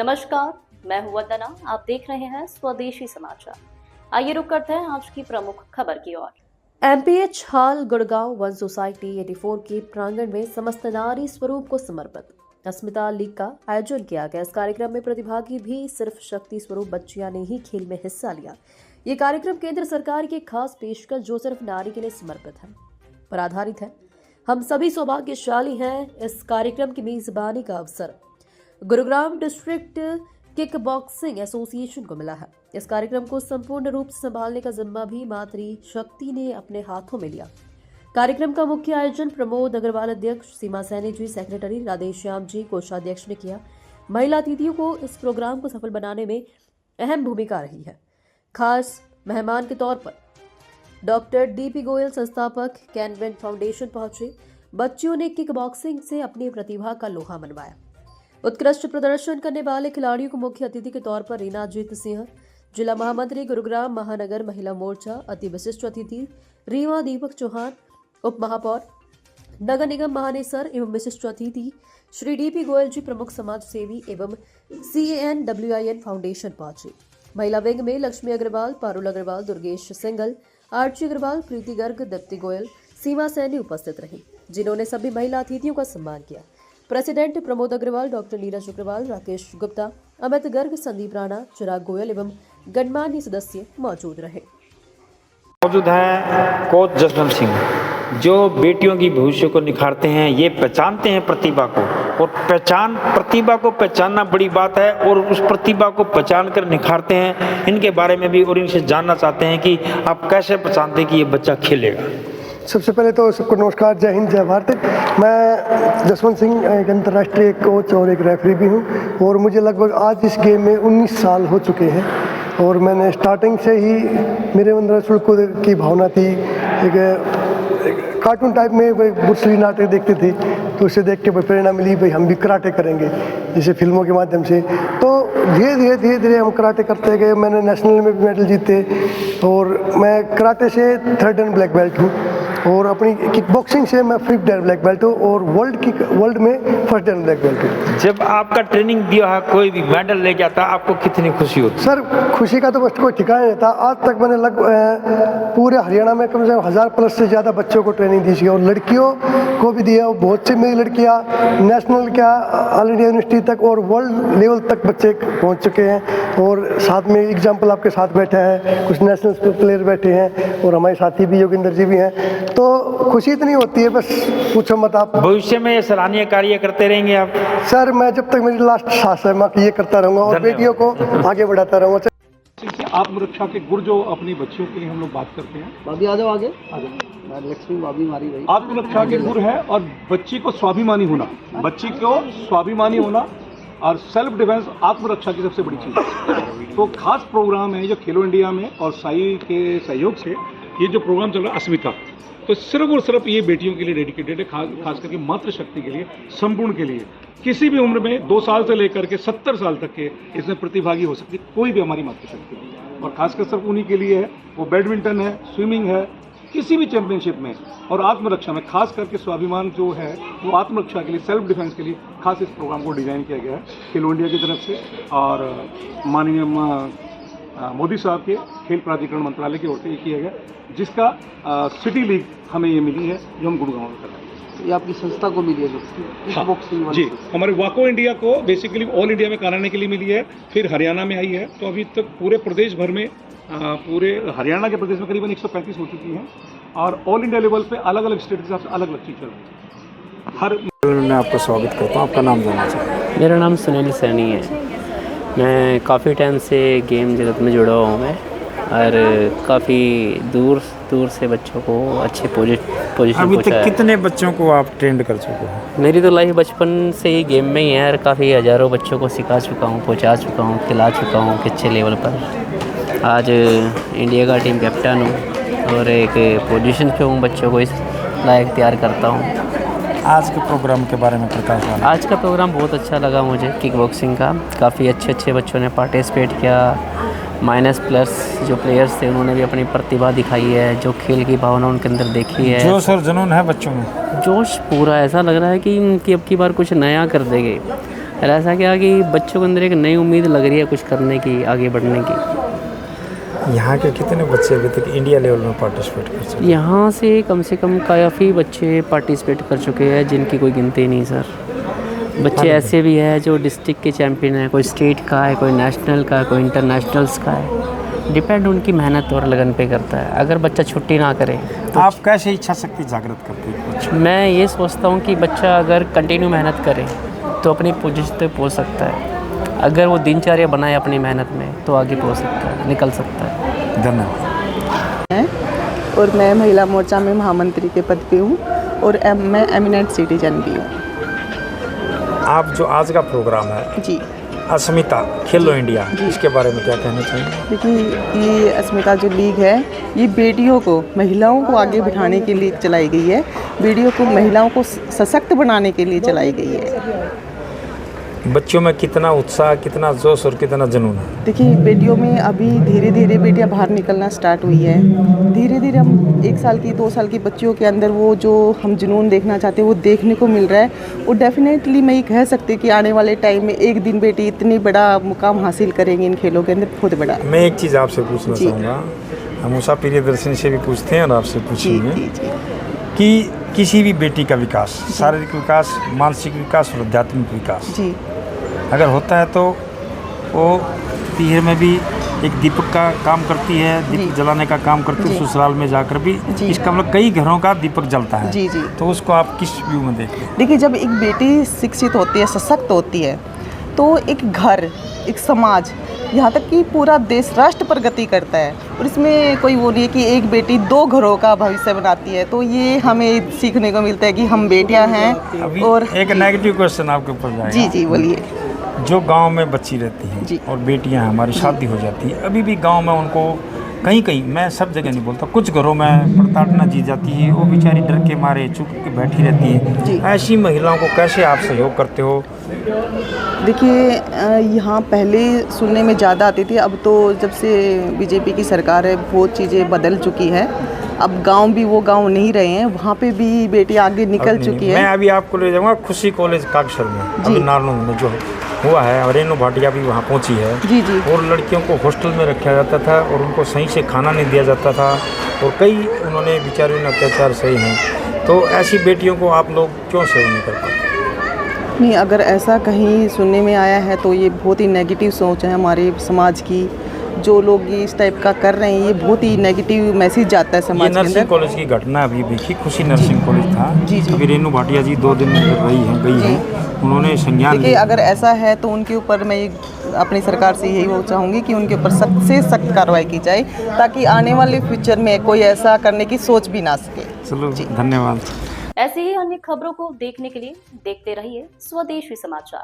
नमस्कार, मैं हूं वंदना। आप देख रहे हैं स्वदेशी समाचार। आइए रुक करते हैं आज की प्रमुख खबर की ओर। MPH hall Gurgaon one society 84 के प्रांगण में समस्त नारी स्वरूप को समर्पित अस्मिता लीग का आयोजन किया गया। इस कार्यक्रम में प्रतिभागी भी सिर्फ शक्ति स्वरूप बच्चियां ने ही खेल में हिस्सा लिया। ये कार्यक्रम केंद्र सरकार की खास पेशकश जो सिर्फ नारी के लिए समर्पित है पर आधारित है। हम सभी सौभाग्यशाली हैं। इस कार्यक्रम की मेजबानी का अवसर Gurugram district kick boxing association को मिला है। इस कार्यक्रम को संपूर्ण रूप से संभालने का जिम्मा भी मातृ शक्ति ने अपने हाथों में लिया। कार्यक्रम का मुख्य आयोजन प्रमोद अग्रवाल अध्यक्ष, सीमा सैनी जी सेक्रेटरी, राधेश्याम जी कोषाध्यक्ष ने किया। महिला अतिथियों को इस प्रोग्राम को सफल बनाने में अहम भूमिका रही है। खास मेहमान के तौर पर डॉक्टर डीपी गोयल संस्थापक कैनवेन फाउंडेशन पहुंचे। बच्चियों ने किक बॉक्सिंग से अपनी प्रतिभा का लोहा मनवाया। उत्कृष्ट प्रदर्शन करने वाले खिलाड़ियों को मुख्य अतिथि के तौर पर रीना जीत सिंह, जिला महामंत्री गुरुग्राम महानगर महिला मोर्चा, अति विशिष्ट अतिथि रीवा दीपक चौहान, उप महापौर नगर निगम महानिसर एवं विशिष्ट अतिथि श्री डीपी गोयल जी प्रमुख समाज सेवी एवं CANWIN फाउंडेशन पहुंचे। महिला विंग में लक्ष्मी अग्रवाल, पारुल अग्रवाल, दुर्गेश सिंगल, आर्ची अग्रवाल, प्रीति गर्ग, दीप्ति गोयल, सीमा सैनी उपस्थित रही, जिन्होंने सभी महिला अतिथियों का सम्मान किया। प्रेसिडेंट प्रमोद अग्रवाल, डॉक्टर नीरज अग्रवाल, राकेश गुप्ता, अमित गर्ग, संदीप राणा, चिराग गोयल एवं गणमान्य सदस्य मौजूद रहे। मौजूद हैं कोच जसवंत सिंह, जो बेटियों की भविष्य को निखारते हैं। ये पहचानते हैं प्रतिभा को, और प्रतिभा को पहचानना बड़ी बात है, और उस प्रतिभा को पहचान कर निखारते हैं। इनके बारे में भी और इनसे जानना चाहते हैं कि आप कैसे पहचानते हैं कि ये बच्चा खेलेगा। सबसे पहले तो सबको नमस्कार, जय हिंद, जय भारत। मैं जसवंत सिंह एक अंतर्राष्ट्रीय कोच और एक रेफरी भी हूँ, और मुझे लगभग आज इस गेम में 19 साल हो चुके हैं। और मैंने स्टार्टिंग से ही मेरे अंदर शुल्क की भावना थी। एक कार्टून टाइप में ब्रूस ली नाटक देखते थे, तो उसे देख के प्रेरणा मिली, भाई हम भी कराटे करेंगे जैसे फिल्मों के माध्यम से। तो धीरे धीरे हम कराटे करते गए। मैंने नेशनल में भी मेडल जीते, और मैं कराटे से 3rd डैन ब्लैक बेल्ट हूँ, और अपनी किक बॉक्सिंग से मैं 5th डैन ब्लैक बेल्ट हूँ, और वर्ल्ड में 1st डैन ब्लैक बेल्ट हूँ। जब आपका ट्रेनिंग दिया है, कोई भी मेडल ले जाता, आपको कितनी खुशी होती? सर, खुशी का तो बस कोई ठिकाना नहीं था। आज तक मैंने पूरे हरियाणा में कम से कम 1000+ से ज़्यादा बच्चों को ट्रेनिंग दी है, और लड़कियों को भी दिया। बहुत से मेरी लड़कियाँ नेशनल क्या ऑल इंडिया यूनिवर्सिटी तक और वर्ल्ड लेवल तक बच्चे पहुँच चुके हैं। और साथ में एग्जाम्पल आपके साथ बैठा है, कुछ नेशनल प्लेयर बैठे हैं, और हमारे साथी भी योगेंद्र जी भी हैं। तो खुशी इतनी होती है, बस पूछो मत आप। भविष्य में सराहनीय कार्य करते रहेंगे आप? सर, मैं जब तक मेरी लास्ट सांस है मैं ये करता रहूँगा, और बेटियों को आगे बढ़ाता रहूँगा। आत्मरक्षा के गुर जो अपनी बच्चियों के लिए हम लोग बात करते हैं। भाभी आ जाओ आगे। लक्ष्मी भाभी मारी भाई। आत्मरक्षा के गुर है, और बच्ची को स्वाभिमानी होना, बच्ची को स्वाभिमानी होना और सेल्फ डिफेंस आत्मरक्षा की सबसे बड़ी चीज़ है। तो खास प्रोग्राम है जो खेलो इंडिया में और साई के सहयोग से ये जो प्रोग्राम चल रहा है अस्मिता, तो सिर्फ और सिर्फ ये बेटियों के लिए डेडिकेटेड है, खास करके मातृशक्ति के लिए, संपूर्ण के लिए। किसी भी उम्र में 2 साल से लेकर के 70 साल तक के इसमें प्रतिभागी हो सकती है, कोई भी हमारी मातृशक्ति, और खासकर सिर्फ उन्हीं के लिए है। वो बैडमिंटन है, स्विमिंग है, किसी भी चैंपियनशिप में, और आत्मरक्षा में खास करके स्वाभिमान जो है वो आत्मरक्षा के लिए, सेल्फ डिफेंस के लिए खास इस प्रोग्राम को डिज़ाइन किया गया है खेलो इंडिया की तरफ से, और माननीय मोदी साहब के खेल प्राधिकरण मंत्रालय की ओर से ये किया गया, जिसका सिटी लीग हमें ये मिली है, जो हम गुड़गांव में कर रहे हैं। ये आपकी संस्था को मिली है जो हाँ, बॉक्सिंग जी, हमारे वाको इंडिया को बेसिकली ऑल इंडिया में कराने के लिए मिली है, फिर हरियाणा में आई है। तो अभी तक पूरे प्रदेश भर में, पूरे हरियाणा के प्रदेश में करीबन 135 हो चुकी हैं, और ऑल इंडिया लेवल पे अलग अलग स्टेट के हिसाब से अलग अलग चीज़ चल रही है। मैं आपका स्वागत करता हूँ, आपका नाम जानना चाहूँ? मेरा नाम सुनील सैनी है। मैं काफ़ी टाइम से गेम जगत में जुड़ा हुआ हूँ मैं, और काफ़ी दूर से बच्चों को अच्छे पोजीशन अभी तक कितने बच्चों को आप ट्रेंड कर चुके हो? मेरी तो लाइफ बचपन से ही गेम में ही है, और काफ़ी हज़ारों बच्चों को सिखा चुका हूँ, पहुँचा चुका हूँ, खिला चुका हूँ अच्छे लेवल पर। आज इंडिया का टीम कैप्टन हूँ, और एक पोजीशन पे हूँ, बच्चों को इस लायक तैयार करता हूँ। आज के प्रोग्राम के बारे में प्रकाश डालें। आज का प्रोग्राम बहुत अच्छा लगा मुझे, किक बॉक्सिंग का। काफ़ी अच्छे बच्चों ने पार्टिसिपेट किया। -+ जो प्लेयर्स थे उन्होंने भी अपनी प्रतिभा दिखाई है, जो खेल की भावना उनके अंदर देखी है। जोश और जुनून है बच्चों में, जोश पूरा, ऐसा लग रहा है कि अब की बार कुछ नया कर देंगे। और ऐसा क्या कि बच्चों के अंदर एक नई उम्मीद लग रही है कुछ करने की, आगे बढ़ने की। यहाँ के कितने बच्चे अभी तक इंडिया लेवल में पार्टिसिपेट कर चुके हैं? यहाँ से कम काफ़ी बच्चे पार्टिसिपेट कर चुके हैं जिनकी कोई गिनती नहीं सर। बच्चे ऐसे भी हैं जो डिस्ट्रिक्ट के चैंपियन हैं, कोई स्टेट का है, कोई नेशनल का है, कोई इंटरनेशनल्स का है। डिपेंड उनकी मेहनत और लगन पे करता है। अगर बच्चा छुट्टी ना करे तो आप कैसे इच्छा शक्ति जागृत करते हैं? मैं ये सोचता हूँ कि बच्चा अगर कंटिन्यू मेहनत करे तो अपनी पोजीशन पे पहुँच सकता है। अगर वो दिनचर्या बनाए अपनी मेहनत में तो आगे पहुँच सकता है, निकल सकता है। धन्यवाद। और मैं महिला मोर्चा में महामंत्री के पद पे हूँ और मैं एमिनेंट सिटीजन भी हूँ। आप जो आज का प्रोग्राम है जी, अस्मिता खेलो इंडिया, इसके बारे में क्या कहना चाहिए? देखिए ये अस्मिता जो लीग है ये बेटियों को, महिलाओं को आगे बिठाने के लिए चलाई गई है। बेटियों को, महिलाओं को सशक्त बनाने के लिए चलाई गई है। बच्चों में कितना उत्साह, कितना जोश और कितना जुनून है? देखिए बेटियों में अभी धीरे धीरे बेटियां बाहर निकलना स्टार्ट हुई है। धीरे धीरे हम 1 साल की 2 साल की बच्चियों के अंदर वो जो हम जुनून देखना चाहते हैं वो देखने को मिल रहा है। और डेफिनेटली मैं ये कह सकती हूँ कि आने वाले टाइम में एक दिन बेटी इतनी बड़ा मुकाम हासिल करेंगी इन खेलों के अंदर, बहुत बड़ा। मैं एक चीज़ आपसे पूछना चाहूँगा, हम उषा प्रियदर्शनी से भी पूछते हैं और आपसे पूछेंगे कि किसी भी बेटी का विकास, शारीरिक विकास, मानसिक विकास और आध्यात्मिक विकास जी, अगर होता है तो वो तीहर में भी एक दीपक का काम करती है, दीपक जलाने का काम करती है। ससुराल में जाकर भी इसका मतलब कई घरों का दीपक जलता है। जी जी। तो उसको आप किस व्यू में देखते हैं? देखिए जब एक बेटी शिक्षित होती है, सशक्त होती है, तो एक घर, एक समाज, यहाँ तक कि पूरा देश, राष्ट्र प्रगति करता है। और इसमें कोई वो नहीं है कि एक बेटी 2 घरों का भविष्य बनाती है। तो ये हमें सीखने को मिलता है कि हम बेटियां हैं। अभी और एक नेगेटिव क्वेश्चन आपके ऊपर जाएगा। जी जी बोलिए। जो गांव में बच्ची रहती हैं जी। और बेटियां हमारी शादी हो जाती है, अभी भी गांव में उनको कहीं कहीं, मैं सब जगह नहीं बोलता, कुछ घरों में प्रताड़ना दी जाती है। वो बेचारी डर के मारे चुप के बैठी रहती है। ऐसी महिलाओं को कैसे आप सहयोग करते हो? देखिए यहाँ पहले सुनने में ज़्यादा आती थी, अब तो जब से बीजेपी की सरकार है बहुत चीज़ें बदल चुकी है। अब गांव भी वो गांव नहीं रहे हैं, वहाँ पे भी बेटी आगे निकल चुकी है। मैं अभी आपको ले जाऊँगा खुशी कॉलेज काकसर में, अभी नारनौल में जो हुआ है, रेणु भाटिया भी वहाँ पहुँची है। जी जी। और लड़कियों को हॉस्टल में रखा जाता था और उनको सही से खाना नहीं दिया जाता था और कई उन्होंने बेचारियों ने अत्याचार सही हैं। तो ऐसी बेटियों को आप लोग क्यों सेवा नहीं कर पाते? नहीं, अगर ऐसा कहीं सुनने में आया है तो ये बहुत ही नेगेटिव सोच है हमारे समाज की। जो लोग ये इस टाइप का कर रहे हैं ये बहुत ही नेगेटिव मैसेज जाता है समाज के अंदर। नर्सिंग कॉलेज की घटना अभी देखी, खुशी नर्सिंग कॉलेज था। जी जी। अभी रेणु भाटिया जी 2 दिन गई है, उन्होंने संज्ञान देखिए अगर ऐसा है तो उनके ऊपर मैं अपनी सरकार से यही वो चाहूँगी कि उनके ऊपर सख्त से सख्त कार्रवाई की जाए ताकि आने वाले फ्यूचर में कोई ऐसा करने की सोच भी ना सके। चलो धन्यवाद। ऐसे ही अन्य खबरों को देखने के लिए देखते रहिए स्वदेशी समाचार।